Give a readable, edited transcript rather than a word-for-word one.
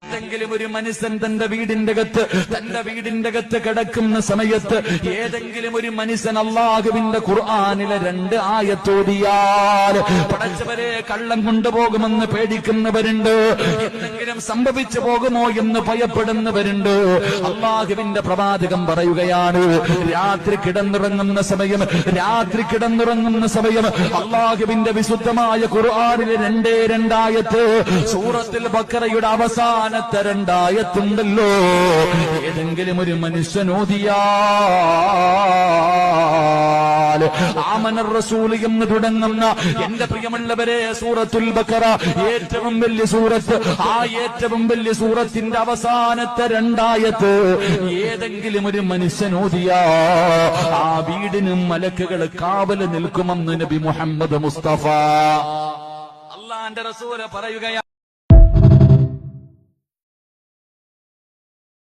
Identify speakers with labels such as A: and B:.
A: ഏതെങ്കിലും ഒരു മനുഷ്യൻ തന്റെ വീടിന്റെ അകത്ത് കിടക്കുന്ന സമയത്ത് ഏതെങ്കിലും ഒരു മനുഷ്യൻ അല്ലാഹുവിന്റെ ഖുർആനിലെ 2 ആയത്തോതിയാൽ പടച്ചവരെ കള്ളം കൊണ്ടുപോകുമെന്ന് പേടിക്കുന്നവരുണ്ട്, എന്തെങ്കിലും സംഭവിച്ചു പോകുമോ എന്ന് ഭയപ്പെടുന്നവരുണ്ട്. അല്ലാഹുവിന്റെ പ്രവാചകൻ പറയുകയാണ്, രാത്രി കിടന്നുറങ്ങുന്ന സമയം അല്ലാഹുവിന്റെ വിശുദ്ധമായ ഖുർആനിലെ 2 ആയത്ത് സൂറത്തുൽ ബഖറയുടെ അവസാനത്തെ 2 ആയത്തുണ്ടല്ലോ, ഏതെങ്കിലും ഒരു മനുഷ്യനോദിയാൽ ആമനർ റസൂൽ എന്ന് തുടങ്ങുന്ന എന്റെ പ്രിയമുള്ളവരെ സൂറത്തുൽ ബഖറ ഏറ്റവും വലിയ സൂറത്ത്, ആ ഏറ്റവും വലിയ സൂറത്തിന്റെ അവസാനത്തെ 2 ആയത്ത് ഏതെങ്കിലും ഒരു മനുഷ്യനോദിയാ ആ വീടിനും മലക്കുകൾ കാവല് നിൽക്കുമെന്ന് നബി മുഹമ്മദ് മുസ്തഫ. അല്ലാഹുവിന്റെ റസൂൽ പറയുകയാണ്.